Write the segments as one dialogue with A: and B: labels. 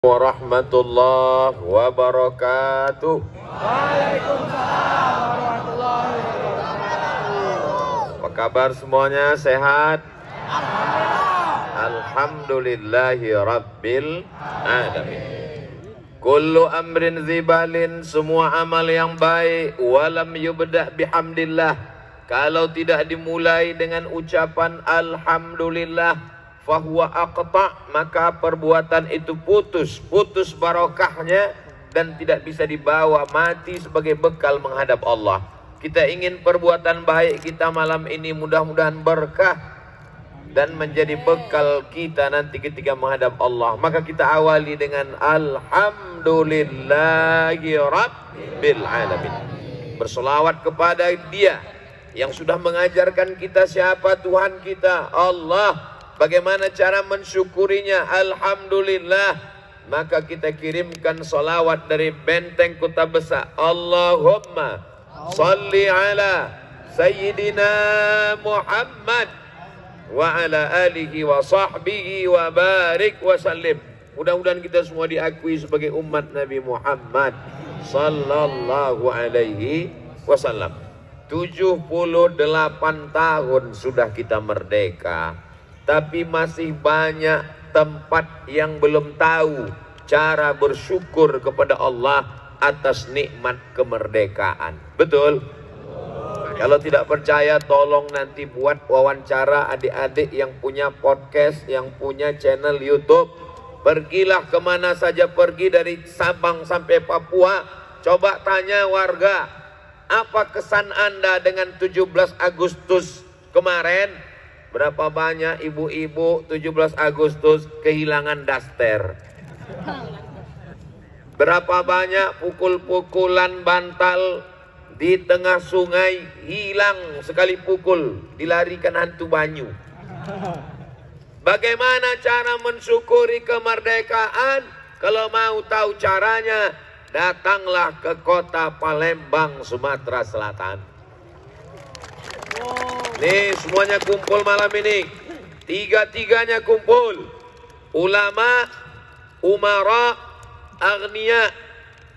A: Warahmatullahi wabarakatuh.
B: Waalaikumsalam warahmatullahi wabarakatuh.
A: Apa kabar semuanya? Sehat?
B: Alhamdulillah.
A: Alhamdulillahi rabbil alamin. Kullu amrin zibalin, semua amal yang baik, walam yubda' bihamdillah, kalau tidak dimulai dengan ucapan alhamdulillah, fahuwa aqta', maka perbuatan itu putus barokahnya dan tidak bisa dibawa, mati sebagai bekal menghadap Allah. Kita ingin perbuatan baik kita malam ini mudah-mudahan berkah dan menjadi bekal kita nanti ketika menghadap Allah. Maka kita awali dengan alhamdulillahi rabbil alamin. Berselawat kepada Dia yang sudah mengajarkan kita siapa Tuhan kita, Allah. Bagaimana cara mensyukurinya? Alhamdulillah. Maka kita kirimkan salawat dari benteng Kota Besar. Allahumma salli ala Sayyidina Muhammad wa ala alihi wa sahbihi wa barik wa sallim. Mudah-mudahan kita semua diakui sebagai umat Nabi Muhammad sallallahu alaihi wasallam. 78 tahun sudah kita merdeka, tapi masih banyak tempat yang belum tahu cara bersyukur kepada Allah atas nikmat kemerdekaan. Betul? Kalau tidak percaya, tolong nanti buat wawancara adik-adik yang punya podcast, yang punya channel YouTube. Pergilah kemana saja pergi, dari Sabang sampai Papua. Coba tanya warga, apa kesan Anda dengan 17 Agustus kemarin? Berapa banyak ibu-ibu 17 Agustus kehilangan daster? Berapa banyak pukul-pukulan bantal di tengah sungai, hilang sekali pukul, dilarikan hantu banyu. Bagaimana cara mensyukuri kemerdekaan? Kalau mau tahu caranya, datanglah ke kota Palembang, Sumatera Selatan. Nih semuanya kumpul malam ini, tiga-tiganya kumpul. Ulama, umara, agniya.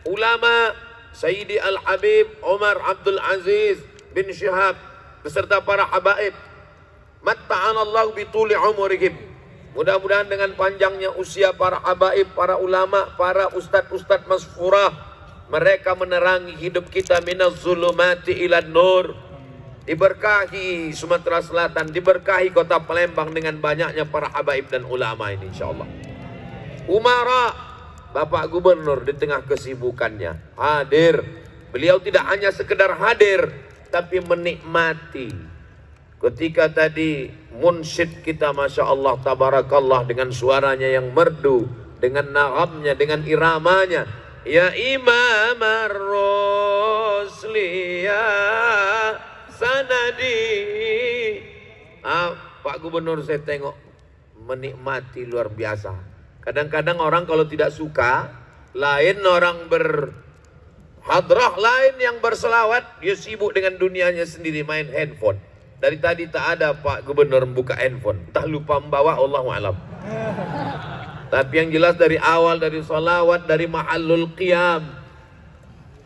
A: Ulama Sayyidi Al-Habib Umar Abdul Aziz bin Syihab beserta para habaib. Matta'anallahu bituli umurihim. Mudah-mudahan dengan panjangnya usia para habaib, para ulama, para ustadz-ustadz masfurah, mereka menerangi hidup kita minaz zulumati ilan nur. Diberkahi Sumatera Selatan, diberkahi kota Palembang dengan banyaknya para habaib dan ulama ini insyaallah. Umara, Bapak Gubernur di tengah kesibukannya hadir. Beliau tidak hanya sekedar hadir, tapi menikmati. Ketika tadi munsyid kita Masya Allah tabarakallah dengan suaranya yang merdu, dengan nagamnya, dengan iramanya, ya Imam ar-Rusliya sanadi. Pak Gubernur saya tengok menikmati luar biasa. Kadang-kadang orang kalau tidak suka, lain orang berhadrah, lain yang berselawat, dia sibuk dengan dunianya sendiri, main handphone. Dari tadi tak ada Pak Gubernur membuka handphone, entah lupa membawa, Allahu a'lam. Tapi yang jelas dari awal, dari salawat, dari mahallul qiyam,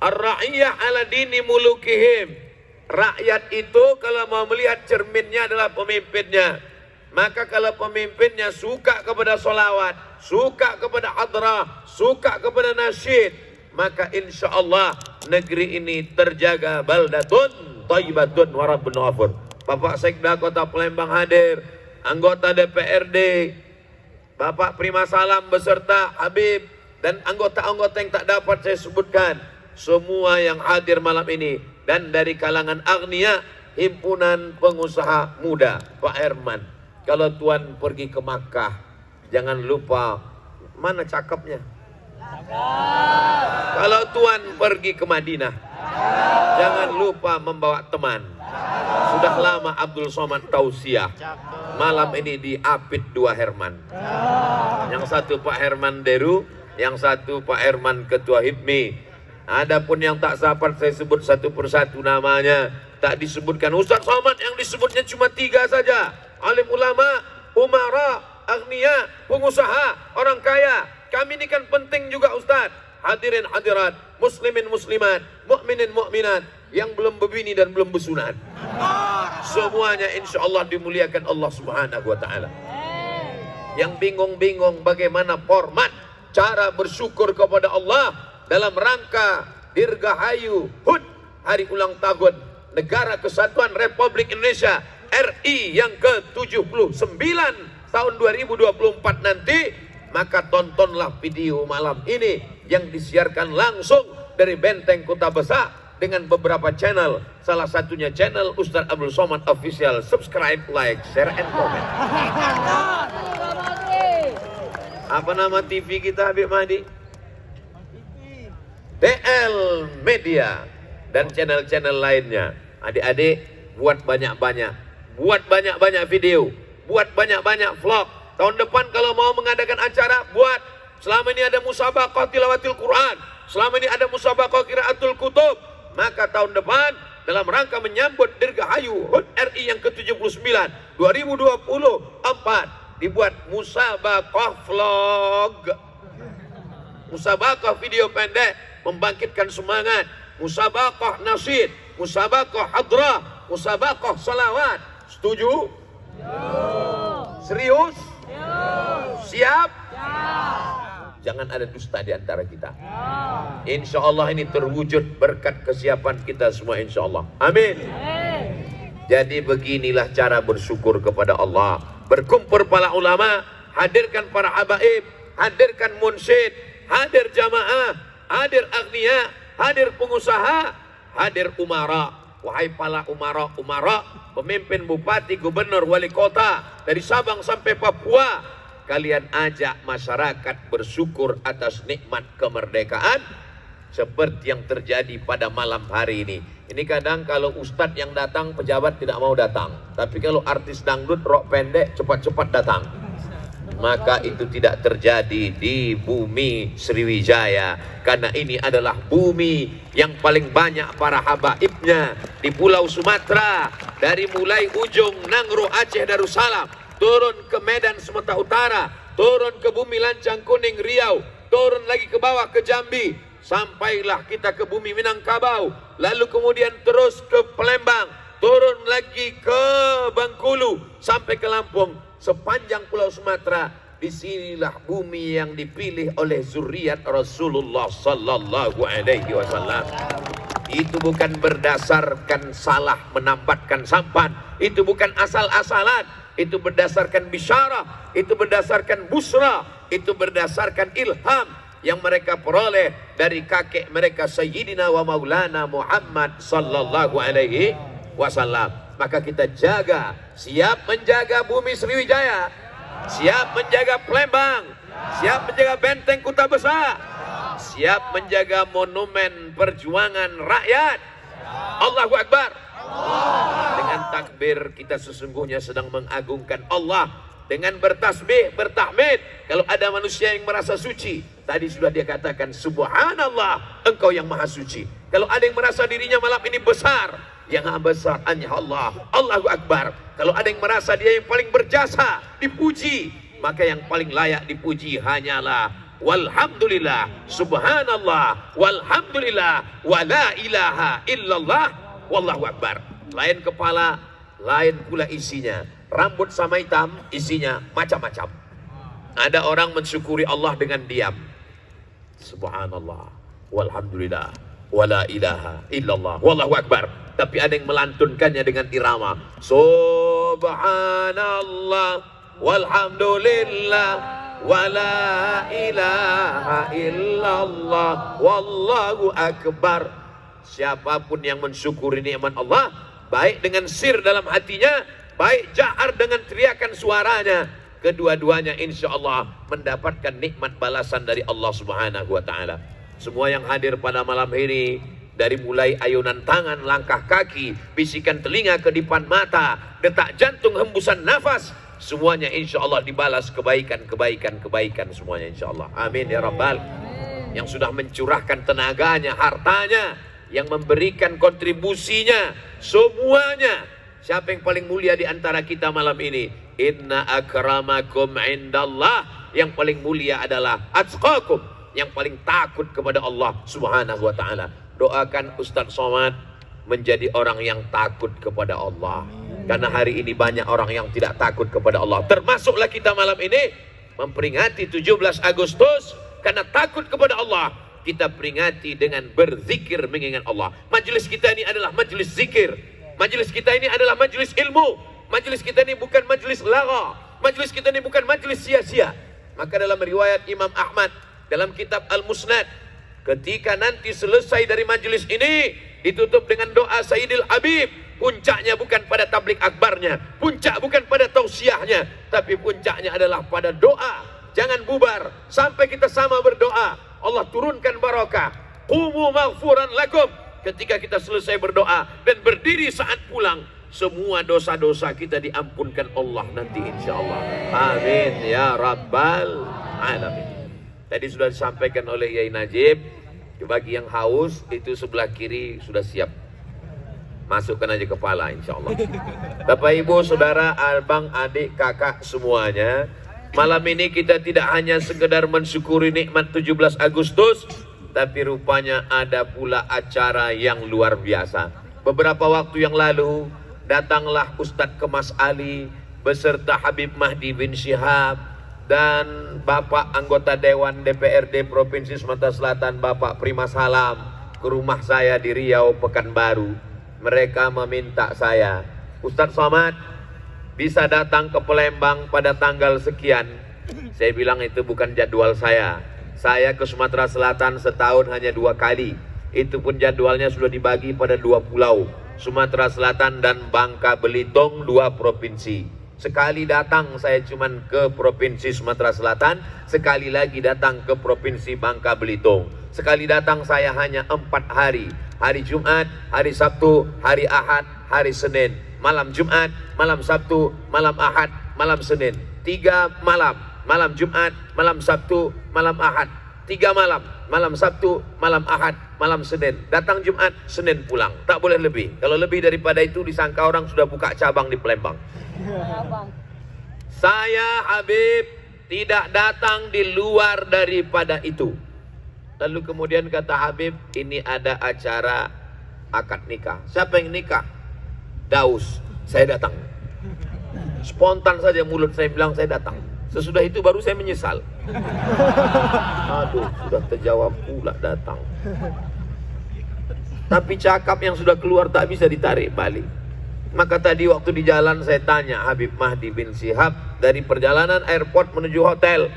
A: ar-ra'iyah ala dini mulukihim. Rakyat itu kalau mau melihat cerminnya adalah pemimpinnya. Maka kalau pemimpinnya suka kepada solawat, suka kepada hadrah, suka kepada nasyid, maka insya Allah negeri ini terjaga. Baldatun thayyibatun wa rabbun ghafur. Bapak Sekda Kota Palembang hadir, anggota DPRD, Bapak Prima Salam beserta Habib, dan anggota-anggota yang tak dapat saya sebutkan, semua yang hadir malam ini. Dan dari kalangan agniya, himpunan pengusaha muda, Pak Herman. Kalau Tuan pergi ke Makkah, jangan lupa, mana cakepnya? Kalau Tuan pergi ke Madinah, jangan lupa membawa teman. Sudah lama Abdul Somad tausiah. Malam ini diapit 2 Herman. Yang satu Pak Herman Deru, yang satu Pak Herman Ketua HIPMI. Adapun yang tak sahabat saya sebut satu persatu namanya. Tak disebutkan Ustaz Somad, yang disebutnya cuma 3 saja. Alim ulama, umara, agniya, pengusaha, orang kaya. kami ini kan penting juga Ustaz. Hadirin hadirat, muslimin muslimat, mukminin mukminat yang belum berbini dan belum bersunat. Semuanya insya Allah dimuliakan Allah Subhanahu wa Ta'ala. Yang bingung-bingung bagaimana format cara bersyukur kepada Allah dalam rangka Dirgahayu HUT Hari Ulang Tahun Negara Kesatuan Republik Indonesia RI yang ke-79 tahun 2024 nanti, maka tontonlah video malam ini yang disiarkan langsung dari Benteng Kota Besar dengan beberapa channel, salah satunya channel Ustaz Abdul Somad Official. Subscribe, like, share, and comment. Apa nama TV kita, Habib Mahdi? DL Media dan channel-channel lainnya. Adik-adik, buat banyak-banyak, buat banyak-banyak video, buat banyak-banyak vlog. Tahun depan kalau mau mengadakan acara, buat. Selama ini ada musabaqah tilawatil Quran, selama ini ada musabaqah qiraatul kutub, maka tahun depan dalam rangka menyambut Dirgahayu HUT RI yang ke-79 2024 dibuat musabaqah vlog, musabaqah video pendek membangkitkan semangat, musabaqah nasyid, musabaqah hadrah, musabaqah salawat. Setuju? Serius? Siap? Jangan ada dusta di antara kita. Insya Allah ini terwujud berkat kesiapan kita semua, insya Allah. Amin. Jadi beginilah cara bersyukur kepada Allah. Berkumpul para ulama, hadirkan para habaib, hadirkan munsyid, hadir jamaah, hadir agniya, hadir pengusaha, hadir umara. Wahai para umara, pemimpin, bupati, gubernur, wali kota dari Sabang sampai Papua, kalian ajak masyarakat bersyukur atas nikmat kemerdekaan seperti yang terjadi pada malam hari ini. Ini kadang kalau ustadz yang datang, pejabat tidak mau datang. Tapi kalau artis dangdut rok pendek cepat-cepat datang. Maka itu tidak terjadi di bumi Sriwijaya. Karena ini adalah bumi yang paling banyak para habaibnya di Pulau Sumatera. Dari mulai ujung Nangro Aceh Darussalam, turun ke Medan Sumatera Utara, turun ke bumi Lancang Kuning Riau, turun lagi ke bawah ke Jambi, sampailah kita ke bumi Minangkabau, lalu kemudian terus ke Palembang, turun lagi ke Bengkulu sampai ke Lampung. Sepanjang Pulau Sumatera, disinilah bumi yang dipilih oleh zuriat Rasulullah Sallallahu Alaihi Wasallam. Itu bukan berdasarkan salah menambatkan sampan, itu bukan asal-asalan, itu berdasarkan bisyarah, itu berdasarkan busra, itu berdasarkan ilham yang mereka peroleh dari kakek mereka Sayyidina wa Maulana Muhammad Sallallahu Alaihi Wasallam. Maka kita jaga, siap menjaga bumi Sriwijaya, siap menjaga Palembang, siap menjaga Benteng Kota Besar, siap menjaga monumen perjuangan rakyat. Allahu Akbar. Dengan takbir kita sesungguhnya sedang mengagungkan Allah. Dengan bertasbih, bertahmid, kalau ada manusia yang merasa suci, tadi sudah dia katakan subhanallah, engkau yang maha suci. Kalau ada yang merasa dirinya malam ini besar, yang besar hanya Allah, Allahu Akbar. Kalau ada yang merasa dia yang paling berjasa, dipuji, maka yang paling layak dipuji hanyalah walhamdulillah, subhanallah, walhamdulillah, wala ilaha illallah, wallahu akbar. Lain kepala, lain pula isinya. Rambut sama hitam, isinya macam-macam. Ada orang mensyukuri Allah dengan diam, subhanallah, walhamdulillah, wala ilaha illallah, wallahu akbar. Tapi ada yang melantunkannya dengan irama, subhanallah, walhamdulillah, wala ilaha illallah, wallahu akbar. Siapapun yang mensyukuri nikmat Allah, baik dengan sir dalam hatinya, baik jahar dengan teriakan suaranya, kedua-duanya insya Allah mendapatkan nikmat balasan dari Allah Subhanahu wa Ta'ala. Semua yang hadir pada malam ini, dari mulai ayunan tangan, langkah kaki, bisikan telinga, kedipan mata, detak jantung, hembusan nafas, semuanya insya Allah dibalas kebaikan semuanya insya Allah. Amin ya Rabbal. Yang sudah mencurahkan tenaganya, hartanya, yang memberikan kontribusinya, semuanya. Siapa yang paling mulia di antara kita malam ini? Inna akramakum indallah yang paling mulia adalah atqakum, yang paling takut kepada Allah Subhanahu wa taala. Doakan Ustadz Somad menjadi orang yang takut kepada Allah. Karena hari ini banyak orang yang tidak takut kepada Allah. Termasuklah kita malam ini memperingati 17 Agustus karena takut kepada Allah. Kita peringati dengan berzikir mengingat Allah. Majelis kita ini adalah majelis zikir. Majelis kita ini adalah majelis ilmu. Majelis kita ini bukan majelis lagha. Majelis kita ini bukan majelis sia-sia. Maka dalam riwayat Imam Ahmad dalam kitab Al-Musnad, ketika nanti selesai dari majelis ini ditutup dengan doa Sayyidil Habib. Puncaknya bukan pada tablik akbarnya, puncak bukan pada tausiahnya, tapi puncaknya adalah pada doa. Jangan bubar sampai kita sama berdoa. Allah turunkan barakah. Qumu maghfuran lakum. Ketika kita selesai berdoa dan berdiri saat pulang, semua dosa-dosa kita diampunkan Allah nanti insyaallah. Amin ya rabbal alamin. Tadi sudah disampaikan oleh Yai Najib, bagi yang haus itu sebelah kiri sudah siap. Masukkan aja kepala insyaallah. Bapak Ibu, Saudara, abang, adik, kakak semuanya, malam ini kita tidak hanya sekedar mensyukuri nikmat 17 Agustus, tapi rupanya ada pula acara yang luar biasa. Beberapa waktu yang lalu datanglah Ustadz Kemas Ali beserta Habib Mahdi bin Syihab dan Bapak anggota Dewan DPRD Provinsi Sumatera Selatan Bapak Prima Salam ke rumah saya di Riau, Pekanbaru. Mereka meminta saya, Ustadz Somad bisa datang ke Palembang pada tanggal sekian. Saya bilang itu bukan jadwal saya. Saya ke Sumatera Selatan setahun hanya 2 kali. Itu pun jadwalnya sudah dibagi pada 2 pulau, Sumatera Selatan dan Bangka Belitung, 2 provinsi. Sekali datang saya cuman ke Provinsi Sumatera Selatan, sekali lagi datang ke Provinsi Bangka Belitung. Sekali datang saya hanya 4 hari. Hari Jumat, hari Sabtu, hari Ahad, hari Senin. Malam Jumat, malam Sabtu, malam Ahad, malam Senin. 3 malam. Malam Jumat, malam Sabtu, malam Ahad. 3 malam. Malam Sabtu, malam Ahad, malam Senin. Datang Jumat, Senin pulang. Tak boleh lebih. Kalau lebih daripada itu disangka orang sudah buka cabang di Palembang. Saya Habib tidak datang di luar daripada itu. Lalu kemudian kata Habib, ini ada acara akad nikah. Siapa yang nikah? Daus. Saya datang. Spontan saja mulut saya bilang saya datang. Sesudah itu baru saya menyesal. Aduh, sudah terjawab pula datang. Tapi cakap yang sudah keluar tak bisa ditarik balik. Maka tadi waktu di jalan saya tanya Habib Mahdi bin Syihab dari perjalanan airport menuju hotel,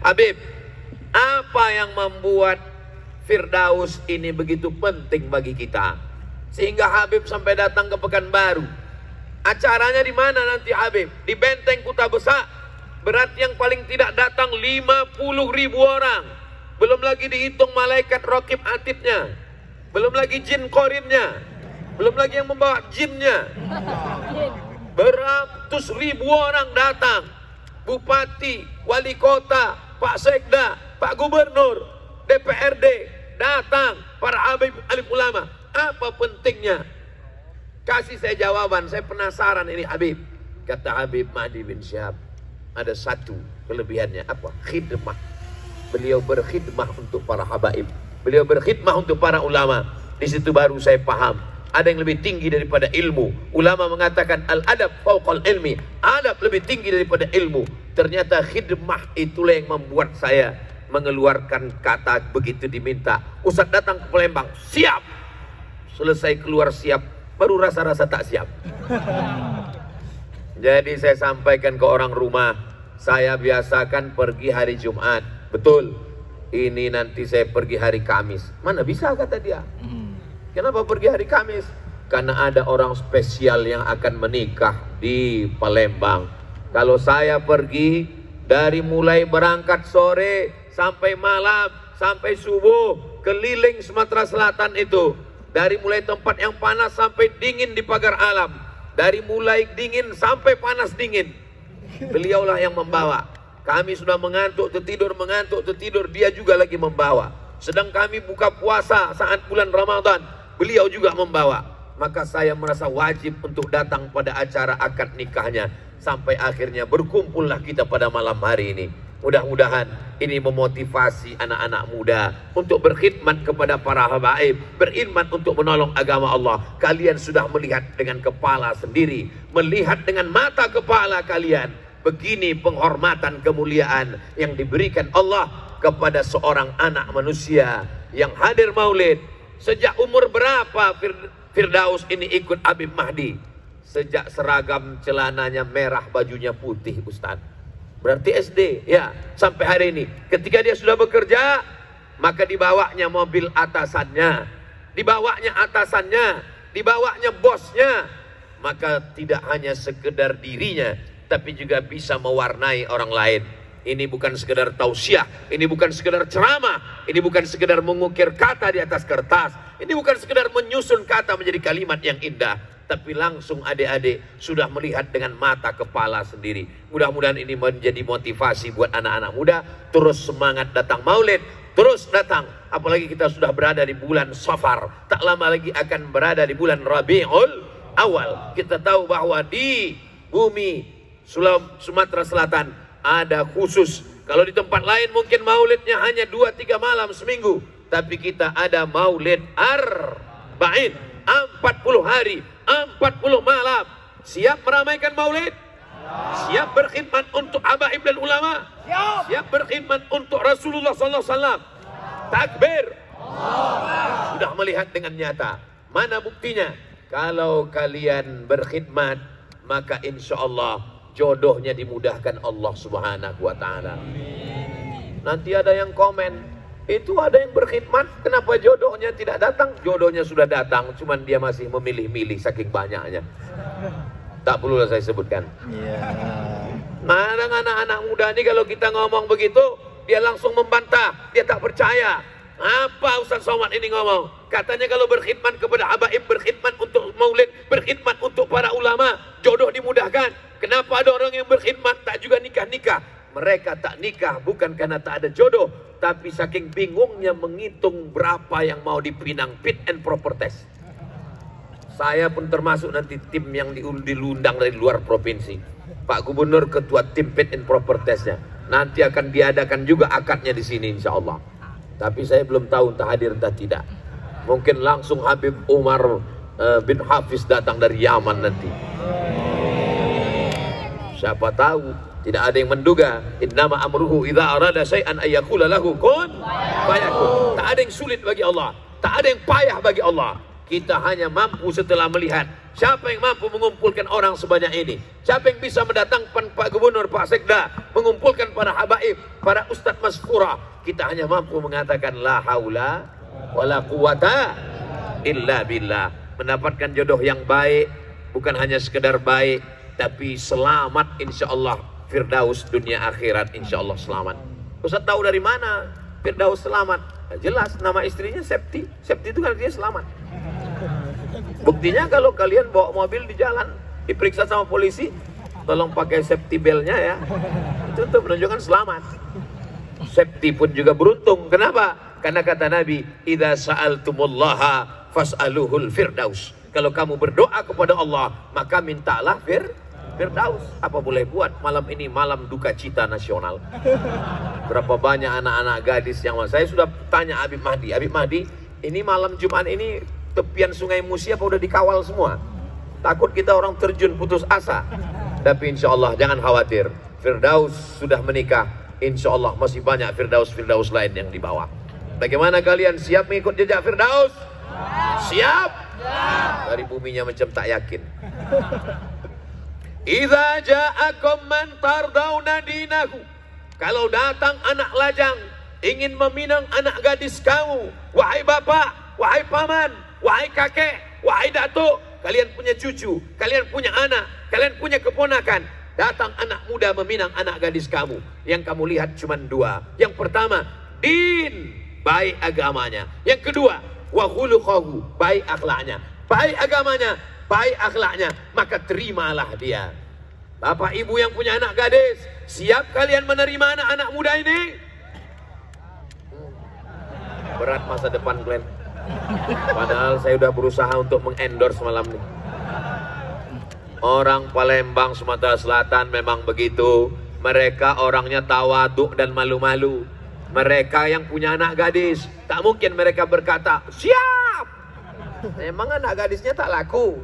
A: Habib, apa yang membuat Firdaus ini begitu penting bagi kita sehingga Habib sampai datang ke Pekanbaru? Acaranya di mana nanti Habib? Di Benteng Kuta Besar. Berarti yang paling tidak datang 50.000 orang. Belum lagi dihitung malaikat raqib atidnya, belum lagi jin korinnya, belum lagi yang membawa jinnya. Beratus ribu orang datang. Bupati, wali kota, Pak Sekda, Pak Gubernur, DPRD datang, para habib alim ulama. Apa pentingnya? Kasih saya jawaban, saya penasaran ini Habib. Kata Habib Mahdi bin Syihab, ada satu kelebihannya, apa? Khidmah. Beliau berkhidmah untuk para habaib. Beliau berkhidmah untuk para ulama. Di situ baru saya paham, ada yang lebih tinggi daripada ilmu. Ulama mengatakan al-adab fauqal ilmi. Adab lebih tinggi daripada ilmu. Ternyata khidmah itulah yang membuat saya mengeluarkan kata begitu diminta. Ustadz datang ke Palembang, siap. Selesai keluar siap, baru rasa-rasa tak siap. Jadi saya sampaikan ke orang rumah, saya biasakan pergi hari Jumat. Betul, ini nanti saya pergi hari Kamis. Mana bisa, kata dia. Kenapa pergi hari Kamis? Karena ada orang spesial yang akan menikah di Palembang. Kalau saya pergi dari mulai berangkat sore sampai malam, sampai subuh, keliling Sumatera Selatan itu, dari mulai tempat yang panas sampai dingin di pagar alam, dari mulai dingin sampai panas dingin, beliaulah yang membawa. Kami sudah mengantuk tertidur, dia juga lagi membawa. Sedang kami buka puasa saat bulan Ramadan, beliau juga membawa. Maka saya merasa wajib untuk datang pada acara akad nikahnya. Sampai akhirnya berkumpullah kita pada malam hari ini. Mudah-mudahan ini memotivasi anak-anak muda untuk berkhidmat kepada para habaib, berkhidmat untuk menolong agama Allah. Kalian sudah melihat dengan kepala sendiri, melihat dengan mata kepala kalian. Begini penghormatan kemuliaan yang diberikan Allah kepada seorang anak manusia yang hadir maulid. Sejak umur berapa Firdaus ini ikut Habib Mahdi? Sejak seragam celananya merah, bajunya putih, Ustaz. Berarti SD, ya, sampai hari ini. Ketika dia sudah bekerja, maka dibawanya mobil atasannya, dibawanya bosnya. Maka tidak hanya sekedar dirinya, tapi juga bisa mewarnai orang lain. Ini bukan sekedar tausiah, ini bukan sekedar ceramah, ini bukan sekedar mengukir kata di atas kertas, ini bukan sekedar menyusun kata menjadi kalimat yang indah, tapi langsung adik-adik sudah melihat dengan mata kepala sendiri. Mudah-mudahan ini menjadi motivasi buat anak-anak muda, terus semangat datang maulid, terus datang. Apalagi kita sudah berada di bulan Safar, tak lama lagi akan berada di bulan Rabiul Awal. Kita tahu bahwa di bumi Sumatera Selatan ada khusus. Kalau di tempat lain mungkin maulidnya hanya 2-3 malam seminggu, tapi kita ada maulid arba'in, 40 hari, 40 malam. Siap meramaikan maulid? Siap berkhidmat untuk habaib dan ulama? Siap berkhidmat untuk Rasulullah SAW? Takbir! Sudah melihat dengan nyata. Mana buktinya? Kalau kalian berkhidmat, maka insya Allah jodohnya dimudahkan Allah Subhanahu wa Ta'ala. Nanti ada yang komen, itu ada yang berkhidmat, kenapa jodohnya tidak datang? Jodohnya sudah datang, cuman dia masih memilih-milih saking banyaknya. Tak perlu saya sebutkan. Mana anak-anak muda ini kalau kita ngomong begitu, dia langsung membantah, dia tak percaya. Apa Ustaz Somad ini ngomong? Katanya kalau berkhidmat kepada habaib, berkhidmat untuk maulid, berkhidmat untuk para ulama, jodoh dimudahkan. Kenapa ada orang yang berkhidmat tak juga nikah-nikah? Mereka tak nikah bukan karena tak ada jodoh, tapi saking bingungnya menghitung berapa yang mau dipinang, fit and proper test. Saya pun termasuk nanti tim yang diundang dari luar provinsi. Pak Gubernur ketua tim fit and proper testnya. Nanti akan diadakan juga akadnya di sini insya Allah. Tapi saya belum tahu entah hadir entah tidak. Mungkin langsung Habib Umar bin Hafiz datang dari Yaman nanti. Siapa tahu, tidak ada yang menduga. Innama amruhu idza arada syai'an ayyaqula lahu kun fayakun. Tak ada yang sulit bagi Allah, tak ada yang payah bagi Allah. Kita hanya mampu setelah melihat siapa yang mampu mengumpulkan orang sebanyak ini, siapa yang bisa mendatangkan Pak Gubernur, Pak Sekda, mengumpulkan para habaib, para ustadz maskura. Kita hanya mampu mengatakan la haula wala quwata illa billah. Mendapatkan jodoh yang baik, bukan hanya sekedar baik, tapi selamat insya Allah. Firdaus dunia akhirat insya Allah selamat. Ustaz tahu dari mana Firdaus selamat? Nah, jelas nama istrinya Septi. Septi itu kan dia selamat. Buktinya kalau kalian bawa mobil di jalan, diperiksa sama polisi, tolong pakai safety belnya ya. Itu untuk menunjukkan selamat. Septi pun juga beruntung. Kenapa? Karena kata Nabi, idza sa'altumullaha fas'aluhul firdaus. Kalau kamu berdoa kepada Allah, maka mintalah Firdaus. Apa boleh buat, malam ini malam duka cita nasional. Berapa banyak anak-anak gadis yang saya sudah tanya Habib Mahdi, Habib Mahdi, ini malam Jumat ini tepian Sungai Musi apa udah dikawal semua? Takut kita orang terjun putus asa. Tapi insya Allah jangan khawatir, Firdaus sudah menikah. Insya Allah masih banyak Firdaus lain yang dibawa. Bagaimana kalian, siap mengikut jejak Firdaus? Siap? Dari buminya macam tak yakin. Idza ja'akum man tardawna dinahu. Kalau datang anak lajang ingin meminang anak gadis kamu, wahai bapak, wahai paman, wahai kakek, wahai datuk, kalian punya cucu, kalian punya anak, kalian punya keponakan. Datang anak muda meminang anak gadis kamu. Yang kamu lihat cuma dua. Yang pertama, din, baik agamanya. Yang kedua, wa khuluquhu, baik akhlaknya. Baik agamanya, baik akhlaknya, maka terimalah dia. Bapak ibu yang punya anak gadis, siap kalian menerima anak-anak muda ini? Berat masa depan kalian. Padahal saya sudah berusaha untuk mengendorse malam ini. Orang Palembang, Sumatera Selatan memang begitu. Mereka orangnya tawaduk dan malu-malu. Mereka yang punya anak gadis, tak mungkin mereka berkata, siap. Memang anak gadisnya tak laku.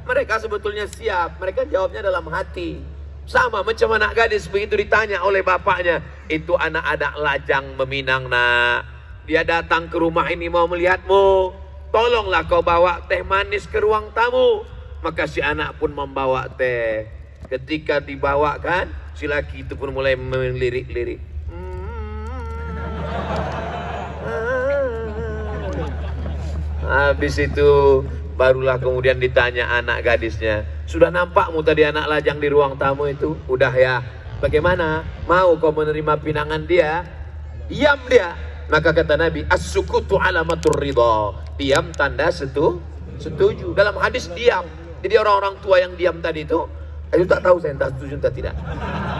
A: Mereka sebetulnya siap. Mereka jawabnya dalam hati. Sama macam anak gadis begitu ditanya oleh bapaknya, itu anak-anak lajang meminang nak. Dia datang ke rumah ini mau melihatmu. Tolonglah kau bawa teh manis ke ruang tamu. Maka si anak pun membawa teh. Ketika dibawakan, si laki itu pun mulai melirik-lirik. Habis itu barulah kemudian ditanya anak gadisnya, sudah nampakmu tadi anak lajang di ruang tamu itu? Udah ya. Bagaimana? Mau kau menerima pinangan dia? Diam dia. Maka kata Nabi, as-sukutu alamatur ridha. Diam tanda setuju. Dalam hadis diam. Jadi orang-orang tua yang diam tadi itu tak tahu saya entah setuju entah tidak.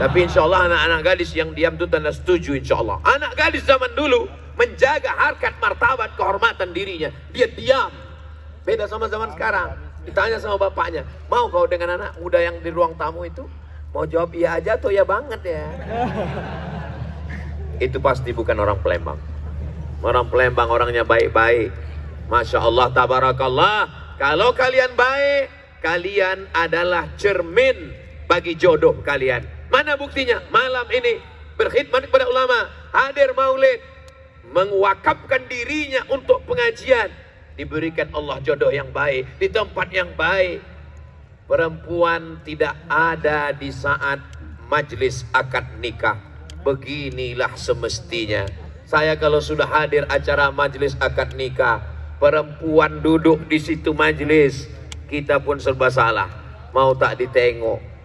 A: Tapi insya Allah anak-anak gadis yang diam itu tanda setuju insya Allah. Anak gadis zaman dulu menjaga harkat martabat kehormatan dirinya. Dia diam. Beda sama zaman sekarang. Ditanya sama bapaknya, mau kau dengan anak muda yang di ruang tamu itu? Mau jawab iya aja atau ya banget ya? Itu pasti bukan orang Palembang. Orang Palembang orangnya baik-baik. Masya Allah, tabarakallah. Kalau kalian baik, kalian adalah cermin bagi jodoh kalian. Mana buktinya? Malam ini berkhidmat kepada ulama, hadir maulid, mewakafkan dirinya untuk pengajian, diberikan Allah jodoh yang baik di tempat yang baik. Perempuan tidak ada di saat majlis akad nikah. Beginilah semestinya. Saya kalau sudah hadir acara majlis akad nikah, perempuan duduk di situ majlis, kita pun serba salah. Mau tak ditengok.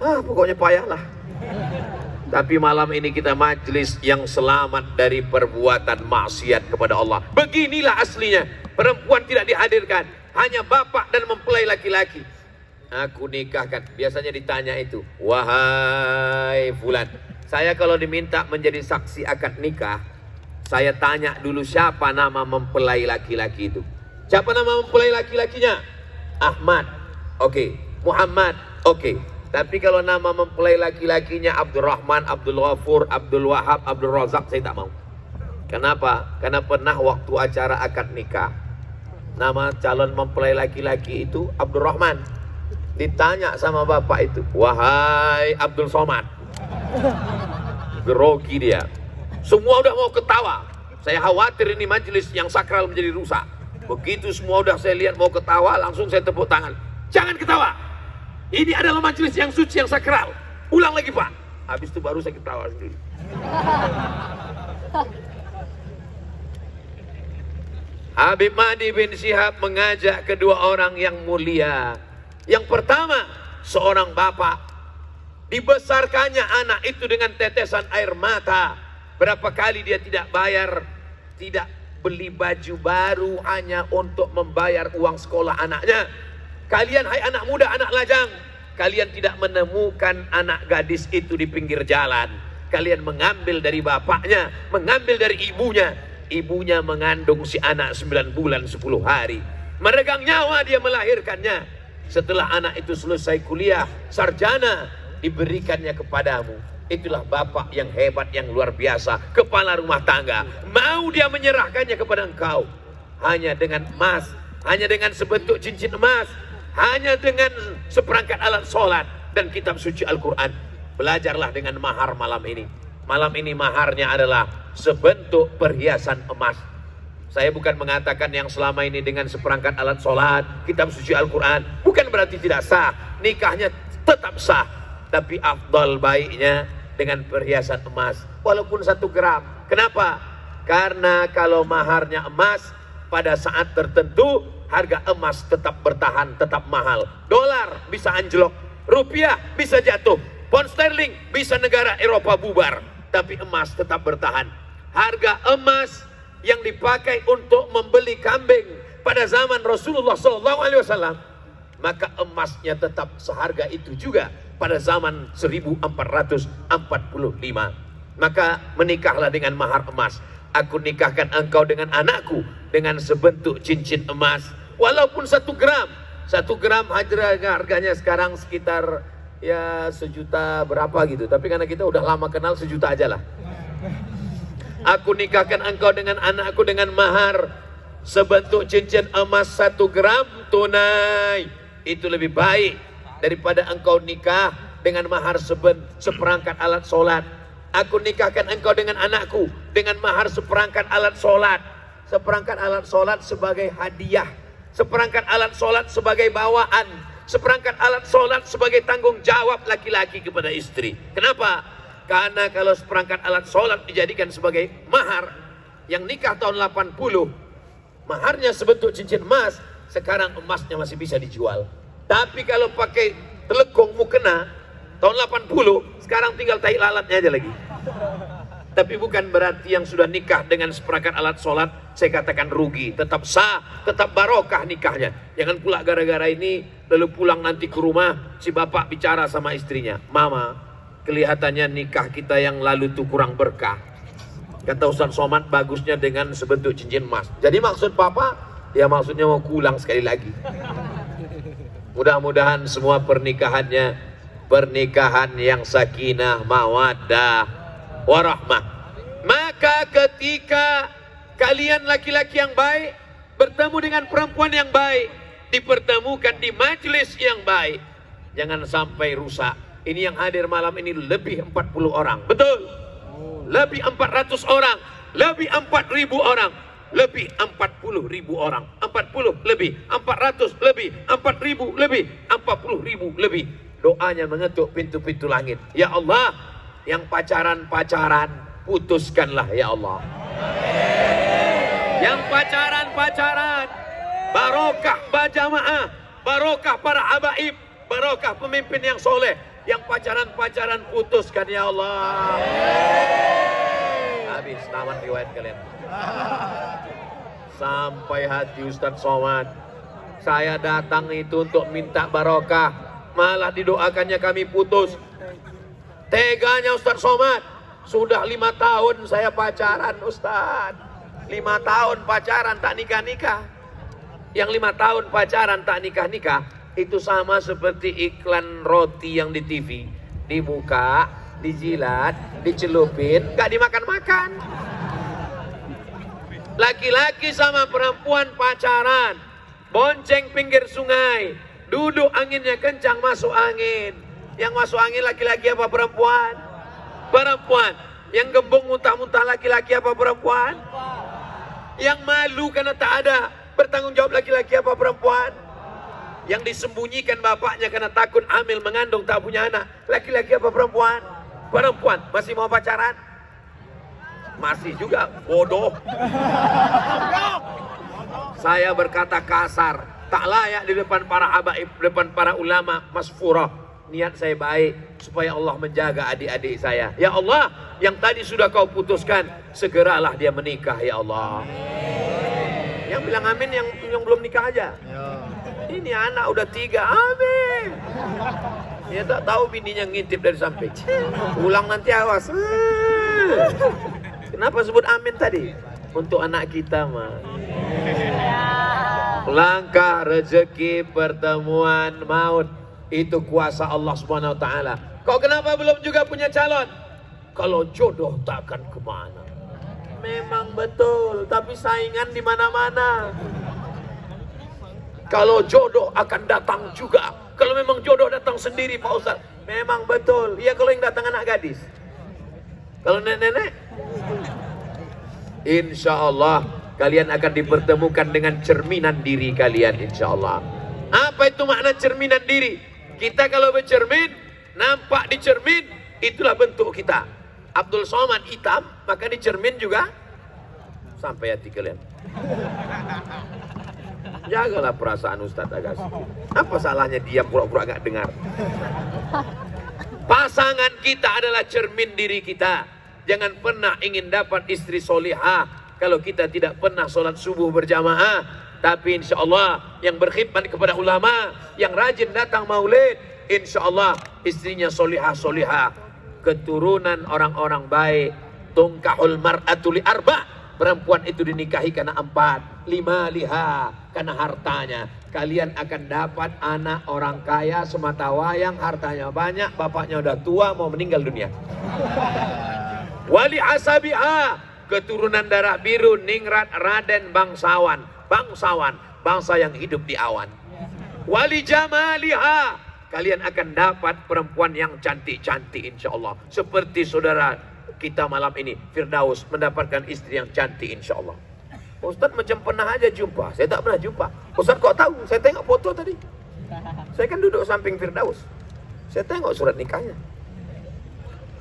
A: Pokoknya payahlah. Tapi malam ini kita majlis yang selamat dari perbuatan maksiat kepada Allah. Beginilah aslinya. Perempuan tidak dihadirkan, hanya bapak dan mempelai laki-laki. Aku nikahkan. Biasanya ditanya itu, wahai fulan, saya kalau diminta menjadi saksi akad nikah, saya tanya dulu siapa nama mempelai laki-laki itu. Siapa nama mempelai laki-lakinya? Ahmad. Oke. Muhammad. Oke. Tapi kalau nama mempelai laki-lakinya Abdurrahman, Abdul Ghafur, Abdul Wahab, Abdul Razak, saya tak mau. Kenapa? Karena pernah waktu acara akad nikah, nama calon mempelai laki-laki itu Abdurrahman. Ditanya sama bapak itu, wahai Abdul Somad. Grogi dia. Semua udah mau ketawa. Saya khawatir ini majelis yang sakral menjadi rusak. Begitu semua udah saya lihat mau ketawa, langsung saya tepuk tangan. Jangan ketawa. Ini adalah majelis yang suci, yang sakral. Ulang lagi pak. Habis itu baru saya ketawa sendiri. Habib Mahdi bin Syihab mengajak kedua orang yang mulia. Yang pertama, seorang bapak. Dibesarkannya anak itu dengan tetesan air mata. Berapa kali dia tidak bayar, tidak beli baju baru hanya untuk membayar uang sekolah anaknya. Kalian hai anak muda, anak lajang, kalian tidak menemukan anak gadis itu di pinggir jalan. Kalian mengambil dari bapaknya, mengambil dari ibunya. Ibunya mengandung si anak 9 bulan 10 hari. Meregang nyawa dia melahirkannya. Setelah anak itu selesai kuliah, sarjana, diberikannya kepadamu. Itulah bapak yang hebat, yang luar biasa, kepala rumah tangga. Mau dia menyerahkannya kepada engkau hanya dengan emas, hanya dengan sebentuk cincin emas, hanya dengan seperangkat alat sholat dan kitab suci Al-Quran. Belajarlah dengan mahar malam ini. Malam ini maharnya adalah sebentuk perhiasan emas. Saya bukan mengatakan yang selama ini dengan seperangkat alat sholat, kitab suci Al-Quran, bukan berarti tidak sah. Nikahnya tetap sah. Tapi afdal baiknya dengan perhiasan emas. Walaupun 1 gram. Kenapa? Karena kalau maharnya emas, pada saat tertentu harga emas tetap bertahan, tetap mahal. Dolar bisa anjlok, rupiah bisa jatuh, pound sterling bisa negara Eropa bubar. Tapi emas tetap bertahan. Harga emas yang dipakai untuk membeli kambing pada zaman Rasulullah SAW, maka emasnya tetap seharga itu juga pada zaman 1445. Maka menikahlah dengan mahar emas. Aku nikahkan engkau dengan anakku dengan sebentuk cincin emas. Walaupun 1 gram. 1 gram harganya sekarang sekitar ya 1 juta berapa gitu. Tapi karena kita udah lama kenal, 1 juta aja lah. Aku nikahkan engkau dengan anakku dengan mahar sebentuk cincin emas 1 gram tunai. Itu lebih baik daripada engkau nikah dengan mahar seperangkat alat sholat. Aku nikahkan engkau dengan anakku dengan mahar seperangkat alat sholat. Seperangkat alat sholat sebagai hadiah, seperangkat alat sholat sebagai bawaan, seperangkat alat sholat sebagai tanggung jawab laki-laki kepada istri. Kenapa? Karena kalau seperangkat alat sholat dijadikan sebagai mahar, yang nikah tahun 80 maharnya sebentuk cincin emas, sekarang emasnya masih bisa dijual. Tapi kalau pakai telegong mukena tahun 80, sekarang tinggal tai lalatnya aja lagi. Tapi bukan berarti yang sudah nikah dengan seperangkat alat sholat saya katakan rugi. Tetap sah, tetap barokah nikahnya. Jangan pula gara-gara ini lalu pulang nanti ke rumah si bapak bicara sama istrinya, "Mama, kelihatannya nikah kita yang lalu tuh kurang berkah. Kata Ustaz Somad bagusnya dengan sebentuk cincin emas." Jadi maksud papa, ya maksudnya mau pulang sekali lagi. Mudah-mudahan semua pernikahannya pernikahan yang sakinah, mawaddah, warahmah. Maka ketika kalian laki-laki yang baik bertemu dengan perempuan yang baik, dipertemukan di majelis yang baik, jangan sampai rusak. Ini yang hadir malam ini lebih 40 orang, betul? Lebih 400 orang, lebih 4.000 orang, lebih 40.000 orang, 40 lebih, 400 lebih, 4.000 lebih, 40.000 lebih. Doanya mengetuk pintu-pintu langit. Ya Allah, yang pacaran-pacaran putuskanlah ya Allah. Yang pacaran-pacaran barokah berjamaah, barokah para habaib, barokah pemimpin yang soleh. Yang pacaran-pacaran putuskan ya Allah. Habis tamat riwayat kalian. Sampai hati Ustaz Somad. Saya datang itu untuk minta barokah, malah didoakannya kami putus. Teganya Ustaz Somad. Sudah 5 tahun saya pacaran Ustaz. 5 tahun pacaran tak nikah-nikah. Yang 5 tahun pacaran tak nikah-nikah, itu sama seperti iklan roti yang di TV. Dibuka, dijilat, dicelupin, gak dimakan-makan. Laki-laki sama perempuan pacaran, bonceng pinggir sungai, duduk anginnya kencang masuk angin. Yang masuk angin laki-laki apa perempuan? Perempuan. Yang gembung muntah-muntah laki-laki apa perempuan? Yang malu karena tak ada bertanggung jawab laki-laki apa perempuan? Yang disembunyikan bapaknya karena takut hamil mengandung tak punya anak, laki-laki apa perempuan? Perempuan. Masih mau pacaran? Masih juga, bodoh. Saya berkata kasar, tak layak di depan para habaib, depan para ulama, masfurah. Niat saya baik supaya Allah menjaga adik-adik saya. Ya Allah, yang tadi sudah kau putuskan, segeralah dia menikah ya Allah. Yang bilang amin yang belum nikah aja. Ini anak udah 3, amin. Dia tak tahu bininya ngintip dari samping. Pulang nanti awas. Kenapa sebut amin tadi? Untuk anak kita mah. Langkah rezeki pertemuan maut itu kuasa Allah Subhanahu wa taala. Kau kenapa belum juga punya calon? Kalau jodoh tak akan kemana. Memang betul, tapi saingan di mana-mana. Kalau jodoh akan datang juga. Kalau memang jodoh datang sendiri Pak Ustaz, memang betul. Iya kalau yang datang anak gadis. Kalau nenek-nenek, insya Allah kalian akan dipertemukan dengan cerminan diri kalian insya Allah. Apa itu makna cerminan diri? Kita kalau bercermin, nampak di cermin, itulah bentuk kita. Abdul Somad hitam, maka di cermin juga sampai hati kalian. Jagalah perasaan Ustadz Agas. Apa salahnya dia pura-pura gak dengar? Pasangan kita adalah cermin diri kita. Jangan pernah ingin dapat istri solihah kalau kita tidak pernah sholat subuh berjamaah. Tapi insya Allah yang berkhidmat kepada ulama, yang rajin datang maulid, insya Allah istrinya solihah-solihah, keturunan orang-orang baik. Tungkahul mar'atu li arba', perempuan itu dinikahi karena 4, 5 liha karena hartanya. Kalian akan dapat anak orang kaya semata wayang, hartanya banyak, bapaknya udah tua mau meninggal dunia. Wali asabiha, keturunan darah biru, ningrat, raden, bangsawan, bangsa yang hidup di awan. Wali jamaliha, kalian akan dapat perempuan yang cantik-cantik insya Allah. Seperti saudara kita malam ini, Firdaus, mendapatkan istri yang cantik insya Allah. Ustaz macam pernah aja jumpa, saya tak pernah jumpa. Ustaz kok tahu? Saya tengok foto tadi. Saya kan duduk samping Firdaus. Saya tengok surat nikahnya.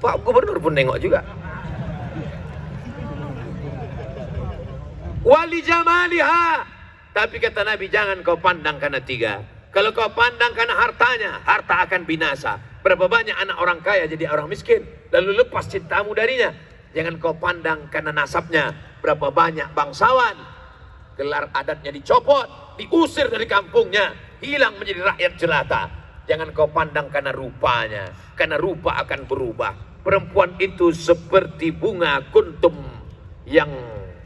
A: Pak Gubernur pun nengok juga. Wali jamaliha, tapi kata Nabi jangan kau pandang karena 3. Kalau kau pandang karena hartanya, harta akan binasa. Berapa banyak anak orang kaya jadi orang miskin, lalu lepas cintamu darinya. Jangan kau pandang karena nasabnya. Berapa banyak bangsawan, gelar adatnya dicopot, diusir dari kampungnya, hilang menjadi rakyat jelata. Jangan kau pandang karena rupanya, karena rupa akan berubah. Perempuan itu seperti bunga kuntum yang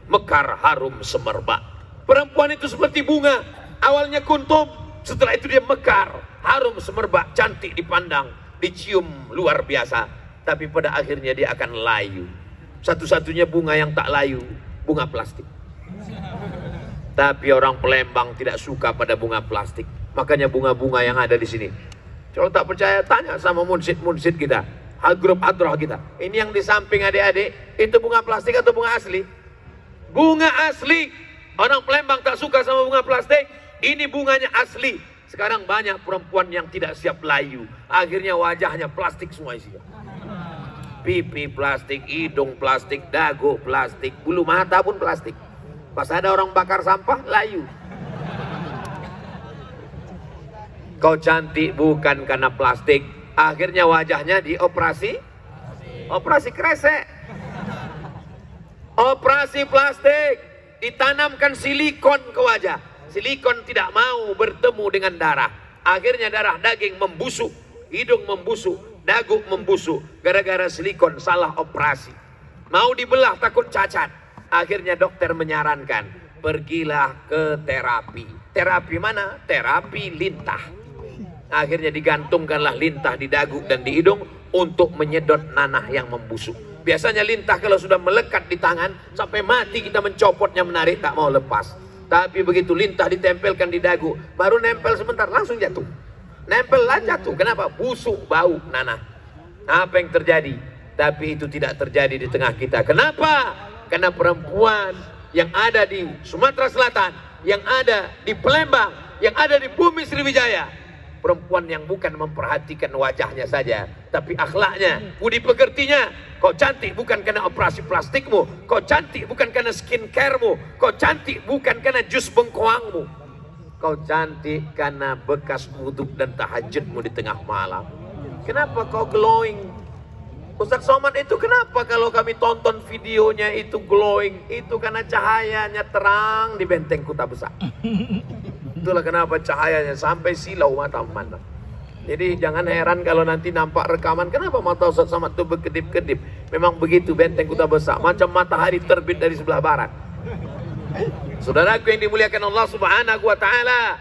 A: mekar harum semerbak. Perempuan itu seperti bunga, awalnya kuntum, setelah itu dia mekar, harum semerbak, cantik dipandang, dicium luar biasa. Tapi pada akhirnya dia akan layu. Satu-satunya bunga yang tak layu, bunga plastik. Tapi orang Palembang tidak suka pada bunga plastik. Makanya bunga-bunga yang ada di sini. Kalau tak percaya, tanya sama munsid-munsid kita, grup hadroh kita. Ini yang di samping adik-adik, itu bunga plastik atau bunga asli? Bunga asli. Orang Palembang tak suka sama bunga plastik. Ini bunganya asli. Sekarang banyak perempuan yang tidak siap layu. Akhirnya wajahnya plastik semua isinya. Pipi plastik, hidung plastik, dagu plastik, bulu mata pun plastik. Pas ada orang bakar sampah, layu. Kau cantik bukan karena plastik. Akhirnya wajahnya dioperasi. Operasi kresek. Operasi plastik. Ditanamkan silikon ke wajah. Silikon tidak mau bertemu dengan darah. Akhirnya darah daging membusuk, hidung membusuk, dagu membusuk. Gara-gara silikon salah operasi. Mau dibelah takut cacat. Akhirnya dokter menyarankan, pergilah ke terapi. Terapi mana? Terapi lintah. Akhirnya digantungkanlah lintah di dagu dan di hidung untuk menyedot nanah yang membusuk. Biasanya lintah kalau sudah melekat di tangan, sampai mati kita mencopotnya, menarik, tak mau lepas. Tapi begitu lintah ditempelkan di dagu, baru nempel sebentar, langsung jatuh. Nempel lah jatuh. Kenapa? Busuk, bau, nanah. Apa yang terjadi? Tapi itu tidak terjadi di tengah kita. Kenapa? Karena perempuan yang ada di Sumatera Selatan, yang ada di Palembang, yang ada di bumi Sriwijaya, perempuan yang bukan memperhatikan wajahnya saja, tapi akhlaknya, budi pekertinya. Kau cantik bukan karena operasi plastikmu, kau cantik bukan karena skincaremu, kau cantik bukan karena jus bengkoangmu, kau cantik karena bekas wudhu dan tahajudmu di tengah malam. Kenapa kau glowing? Ustaz Somad itu kenapa kalau kami tonton videonya itu glowing? Itu karena cahayanya terang di benteng Kuta Besar. Itulah kenapa cahayanya sampai silau mata memandang. Jadi jangan heran kalau nanti nampak rekaman, kenapa mata Ustaz Somad itu berkedip-kedip. Memang begitu benteng Kuta Besar, macam matahari terbit dari sebelah barat. Saudaraku yang dimuliakan Allah Subhanahu wa Ta'ala,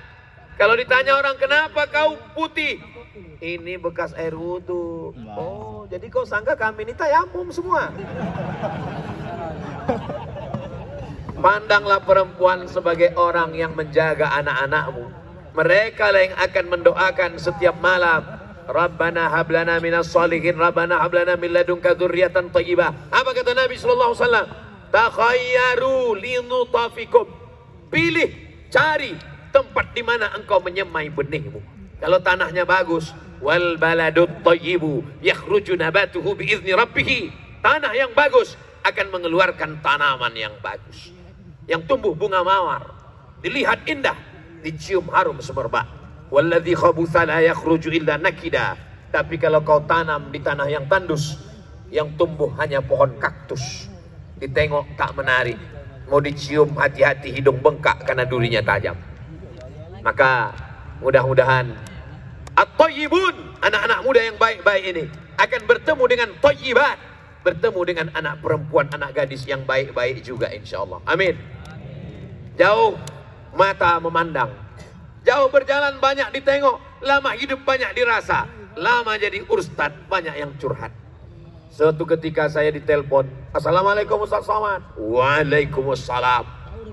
A: kalau ditanya orang kenapa kau putih, ini bekas air wudhu. Oh, jadi kau sangka kami ini tayamum semua. Pandanglah perempuan sebagai orang yang menjaga anak-anakmu. Mereka lah yang akan mendoakan setiap malam, Rabbana hablana minas salihin, Rabbana hablana min ladunka dzurriatan thayyibah. Apa kata Nabi sallallahu alaihi wasallam? Takhayyaru linutafikum. Pilih, cari tempat di mana engkau menyemai benihmu. Kalau tanahnya bagus, wal baladut thayyibu yakhruju nabatuhu biizni rabbih. Tanah yang bagus akan mengeluarkan tanaman yang bagus. Yang tumbuh bunga mawar, dilihat indah, dicium harum semerbak. Walladzi khabutha la yakhruju illa nakida. Tapi kalau kau tanam di tanah yang tandus, yang tumbuh hanya pohon kaktus, ditengok tak menarik, mau dicium hati-hati hidung bengkak karena durinya tajam. Maka mudah-mudahan at-thayyibun, anak-anak muda yang baik-baik ini akan bertemu dengan thayyibat, bertemu dengan anak perempuan, anak gadis yang baik-baik juga insya Allah. Amin. Jauh mata memandang, jauh berjalan banyak ditengok, lama hidup banyak dirasa, lama jadi ustad banyak yang curhat. Suatu ketika saya ditelepon, Assalamualaikum Ustaz Somad. Waalaikumsalam.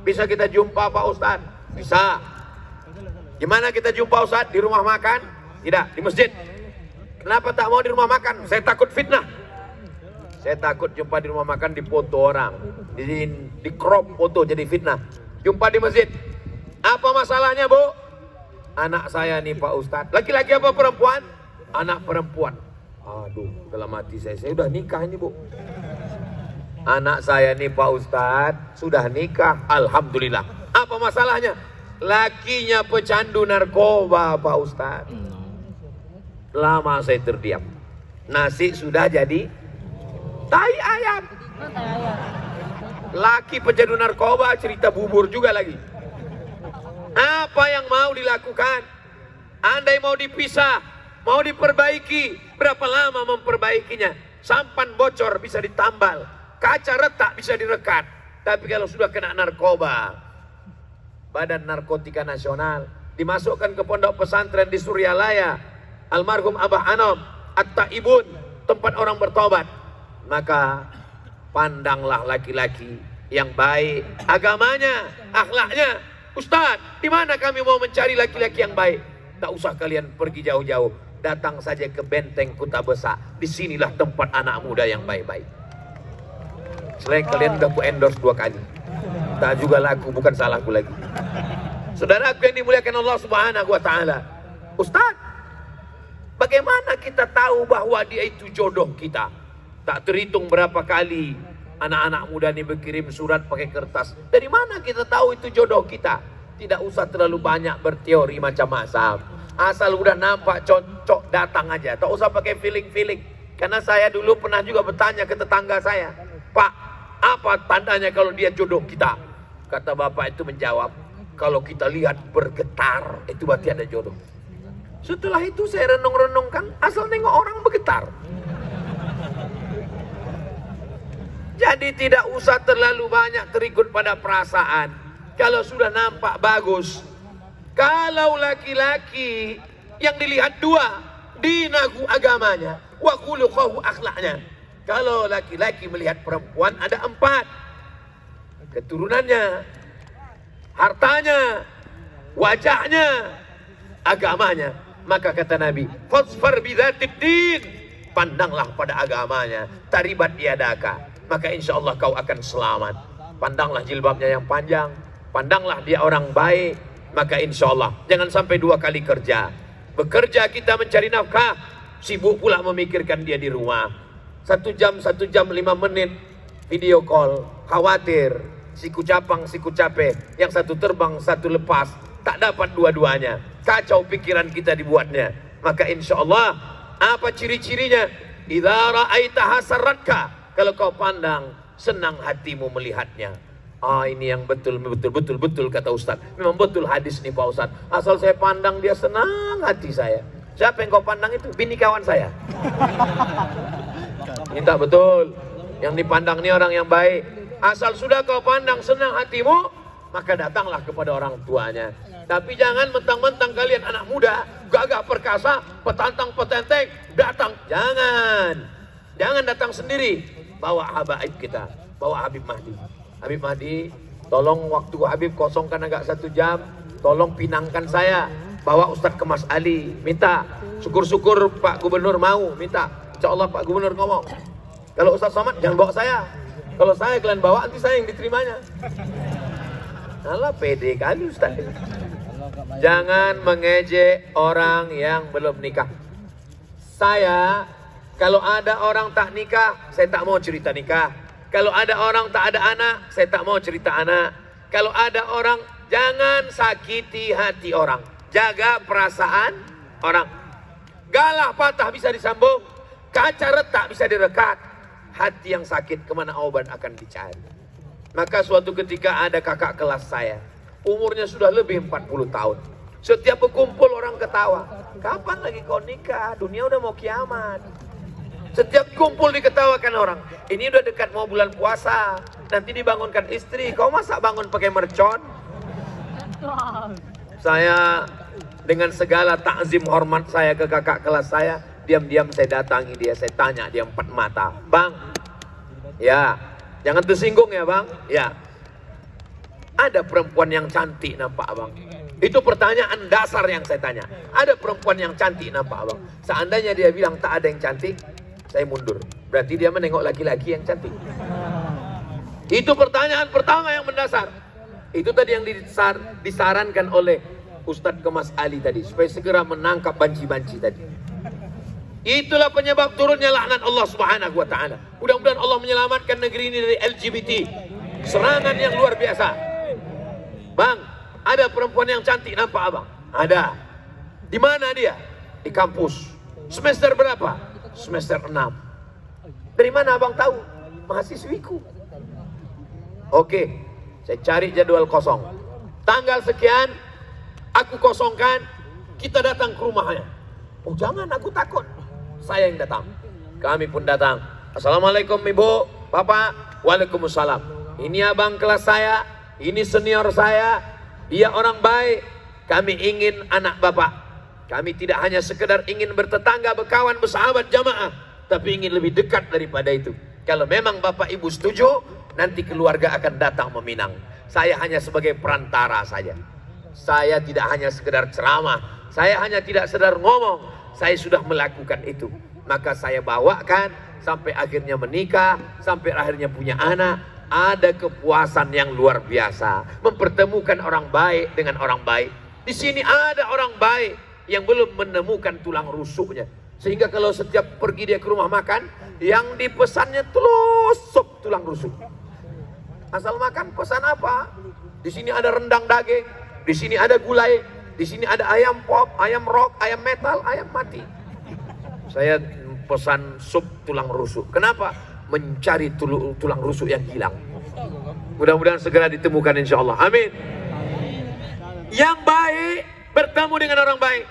A: Bisa kita jumpa Pak Ustaz? Bisa. Gimana kita jumpa Ustaz? Di rumah makan? Tidak, di masjid. Kenapa tak mau di rumah makan? Saya takut fitnah. Saya takut jumpa di rumah makan dipoto orang, di crop foto jadi fitnah. Jumpa di masjid. Apa masalahnya Bu? Anak saya nih Pak Ustaz. Laki-laki apa perempuan? Anak perempuan. Aduh, dalam hati saya udah nikah ini Bu. Anak saya nih Pak Ustadz sudah nikah, alhamdulillah. Apa masalahnya? Lakinya pecandu narkoba Pak Ustadz. Lama saya terdiam. Nasi sudah jadi tai ayam. Laki pecandu narkoba cerita bubur juga lagi. Apa yang mau dilakukan? Andai mau dipisah, mau diperbaiki, berapa lama memperbaikinya? Sampan bocor bisa ditambal, kaca retak bisa direkat. Tapi kalau sudah kena narkoba, Badan Narkotika Nasional, dimasukkan ke pondok pesantren di Suryalaya, almarhum Abah Anom, At-Taibun, tempat orang bertobat, maka pandanglah laki-laki yang baik, agamanya, akhlaknya. Ustaz, di mana kami mau mencari laki-laki yang baik? Tak usah kalian pergi jauh-jauh, datang saja ke Benteng Kuta Besar. Disinilah tempat anak muda yang baik-baik. Selain kalian udah ku endorse 2 kali, tak juga laku, bukan salahku lagi. Saudaraku yang dimuliakan Allah Subhanahu wa Ta'ala, Ustaz, bagaimana kita tahu bahwa dia itu jodoh kita? Tak terhitung berapa kali anak-anak muda ini berkirim surat pakai kertas. Dari mana kita tahu itu jodoh kita? Tidak usah terlalu banyak berteori macam-macam. Asal udah nampak cocok, datang aja. Tak usah pakai feeling-feeling. Karena saya dulu pernah juga bertanya ke tetangga saya, Pak, apa tandanya kalau dia jodoh kita? Kata bapak itu menjawab, kalau kita lihat bergetar, itu berarti ada jodoh. Setelah itu saya renung-renungkan, asal nengok orang bergetar. Jadi tidak usah terlalu banyak terikut pada perasaan. Kalau sudah nampak bagus. Kalau laki-laki yang dilihat 2, dinagu agamanya, wa khuluquhu akhlaknya. Kalau laki-laki melihat perempuan ada 4, keturunannya, hartanya, wajahnya, agamanya. Maka kata Nabi, fasfar bidzatid din, pandanglah pada agamanya, taribat yadaka, maka insya Allah kau akan selamat. Pandanglah jilbabnya yang panjang, pandanglah dia orang baik, maka insya Allah jangan sampai 2 kali kerja. Bekerja kita mencari nafkah, sibuk pula memikirkan dia di rumah. 1 jam 5 menit video call, khawatir siku capang siku capek, yang satu terbang satu lepas, tak dapat dua-duanya, kacau pikiran kita dibuatnya. Maka insya Allah apa ciri-cirinya? Idza ra'aitaha sarratka, kalau kau pandang, senang hatimu melihatnya. Ini yang betul kata Ustaz. Memang betul hadis nih Pak Ustaz. Asal saya pandang dia senang hati saya. Siapa yang kau pandang itu? Bini kawan saya. Ini tak betul. Yang dipandang ini orang yang baik. Asal sudah kau pandang senang hatimu, maka datanglah kepada orang tuanya. Tapi jangan mentang-mentang kalian anak muda, gagah perkasa, petantang petenteng, datang. Jangan datang sendiri. Bawa habaib kita, bawa Habib Mahdi. Habib Mahdi, tolong waktu Habib kosongkan agak 1 jam, tolong pinangkan saya. Bawa Ustadz ke Mas Ali, minta. Syukur-syukur Pak Gubernur mau, minta. Insya Allah Pak Gubernur ngomong, kalau Ustadz Somad jangan bawa saya. Kalau saya kalian bawa, nanti saya yang diterimanya. Alah, pede kali Ustadz. Jangan mengejek orang yang belum nikah. Saya, kalau ada orang tak nikah, saya tak mau cerita nikah. Kalau ada orang tak ada anak, saya tak mau cerita anak. Kalau ada orang, jangan sakiti hati orang. Jaga perasaan orang. Galah patah bisa disambung, kaca retak bisa direkat. Hati yang sakit kemana obat akan dicari. Maka suatu ketika ada kakak kelas saya, umurnya sudah lebih 40 tahun. Setiap berkumpul orang ketawa. Kapan lagi kau nikah? Dunia udah mau kiamat. Setiap kumpul diketawakan orang. Ini udah dekat mau bulan puasa, nanti dibangunkan istri, kau masa bangun pakai mercon? Saya dengan segala takzim hormat saya ke kakak kelas saya, diam-diam saya datangi dia, saya tanya dia empat mata, "Bang, ya, jangan tersinggung ya bang, ya, ada perempuan yang cantik nampak abang?" Itu pertanyaan dasar yang saya tanya. Ada perempuan yang cantik nampak abang? Seandainya dia bilang tak ada yang cantik, saya mundur. Berarti dia menengok laki-laki yang cantik. Itu pertanyaan pertama yang mendasar. Itu tadi yang disarankan oleh Ustadz Kemas Ali tadi, supaya segera menangkap banci-banci tadi. Itulah penyebab turunnya laknat Allah Subhanahu wa Ta'ala. Mudah-mudahan Allah menyelamatkan negeri ini dari LGBT, serangan yang luar biasa. Bang, ada perempuan yang cantik nampak abang? Ada. Di mana dia? Di kampus. Semester berapa? Semester 6. Dari mana abang tahu? Mahasiswiku. Oke, saya cari jadwal kosong. Tanggal sekian, aku kosongkan, kita datang ke rumahnya. Oh jangan, aku takut. Saya yang datang. Kami pun datang. Assalamualaikum ibu, bapak. Waalaikumsalam. Ini abang kelas saya, ini senior saya, dia orang baik. Kami ingin anak bapak. Kami tidak hanya sekedar ingin bertetangga, berkawan, bersahabat, jamaah, tapi ingin lebih dekat daripada itu. Kalau memang bapak ibu setuju, nanti keluarga akan datang meminang. Saya hanya sebagai perantara saja. Saya tidak hanya sekedar ceramah, saya hanya tidak sekedar ngomong, saya sudah melakukan itu. Maka saya bawakan sampai akhirnya menikah, sampai akhirnya punya anak. Ada kepuasan yang luar biasa, mempertemukan orang baik dengan orang baik. Di sini ada orang baik yang belum menemukan tulang rusuknya, sehingga kalau setiap pergi dia ke rumah makan, yang dipesannya telusuk tulang rusuk. Asal makan pesan apa? Di sini ada rendang daging, di sini ada gulai, di sini ada ayam pop, ayam rock, ayam metal, ayam mati. Saya pesan sup tulang rusuk. Kenapa? Mencari tulang rusuk yang hilang. Mudah-mudahan segera ditemukan insya Allah. Amin. Yang baik bertemu dengan orang baik.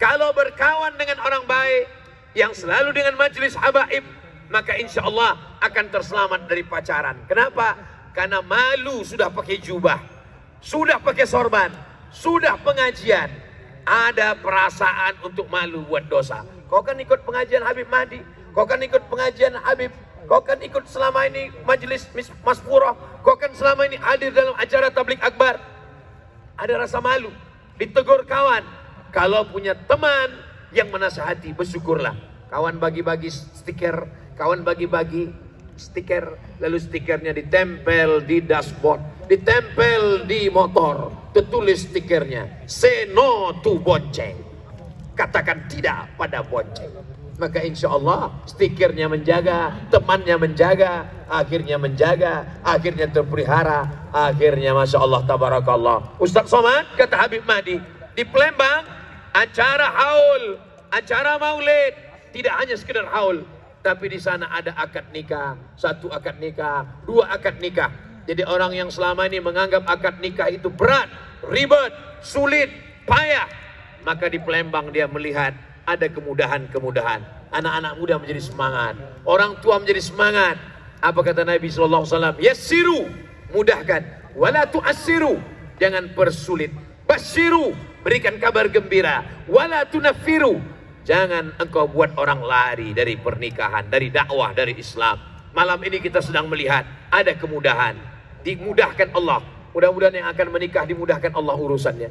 A: Kalau berkawan dengan orang baik yang selalu dengan majelis habaib, maka insya Allah akan terselamat dari pacaran. Kenapa? Karena malu sudah pakai jubah, sudah pakai sorban, sudah pengajian, ada perasaan untuk malu buat dosa. Kau kan ikut pengajian Habib Mahdi, kau kan ikut pengajian Habib, kau kan ikut selama ini majelis Masfurah, kau kan selama ini hadir dalam acara tablik akbar. Ada rasa malu, ditegur kawan. Kalau punya teman yang menasihati, bersyukurlah. Kawan bagi-bagi stiker, kawan bagi-bagi stiker, lalu stikernya ditempel di dashboard, ditempel di motor, tertulis stikernya, say no to bonceng, katakan tidak pada bonceng. Maka insya Allah stikernya menjaga, temannya menjaga, akhirnya terpelihara, akhirnya Masya Allah tabarakallah. Ustaz Somad kata Habib Mahdi, di Palembang acara haul, acara maulid, tidak hanya sekedar haul, tapi di sana ada akad nikah, 1 akad nikah, 2 akad nikah. Jadi orang yang selama ini menganggap akad nikah itu berat, ribet, sulit, payah, maka di Palembang dia melihat ada kemudahan-kemudahan. Anak-anak muda menjadi semangat, orang tua menjadi semangat. Apa kata Nabi SAW? Yassiru, mudahkan, wala tu'assiru, jangan persulit. Basyiru, berikan kabar gembira, wala tunaffiru, jangan engkau buat orang lari dari pernikahan, dari dakwah, dari Islam. Malam ini kita sedang melihat ada kemudahan, dimudahkan Allah. Mudah-mudahan yang akan menikah dimudahkan Allah urusannya.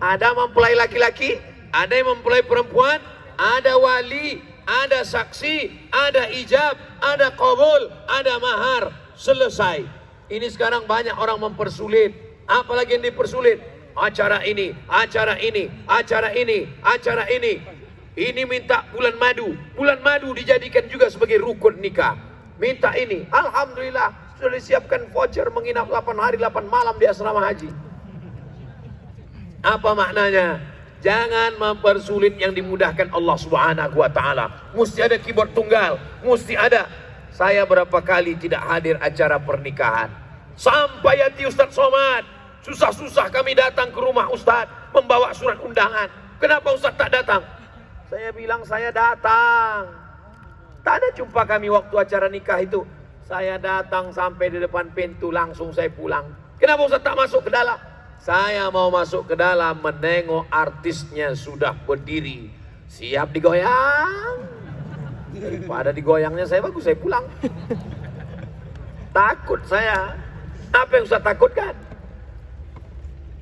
A: Ada mempelai laki-laki, ada yang mempelai perempuan, ada wali, ada saksi, ada ijab, ada qabul, ada mahar. Selesai. Ini sekarang banyak orang mempersulit. Apalagi yang dipersulit? Acara ini, acara ini, acara ini, acara ini. Ini minta bulan madu. Bulan madu dijadikan juga sebagai rukun nikah. Minta ini. Alhamdulillah sudah disiapkan voucher menginap 8 hari 8 malam di asrama haji. Apa maknanya? Jangan mempersulit yang dimudahkan Allah Subhanahu wa Ta'ala. Mesti ada keyboard tunggal, mesti ada. Saya berapa kali tidak hadir acara pernikahan, sampai hati Ustadz Somad, susah-susah kami datang ke rumah Ustadz membawa surat undangan. Kenapa Ustadz tak datang? Saya bilang saya datang, Tak ada jumpa kami waktu acara nikah itu. Saya datang sampai di depan pintu, langsung saya pulang. Kenapa Ustaz tak masuk ke dalam? Saya mau masuk ke dalam menengok artisnya sudah berdiri, siap digoyang. Daripada digoyangnya saya bagus, saya pulang. Takut saya. Apa yang Ustaz takutkan?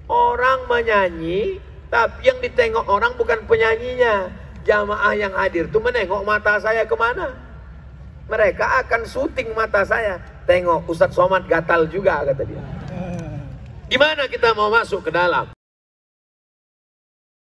A: Orang menyanyi, tapi yang ditengok orang bukan penyanyinya. Jamaah yang hadir itu menengok mata saya kemana? Mereka akan syuting mata saya. Tengok Ustaz Somad gatal juga, kata dia. Gimana kita mau masuk ke dalam?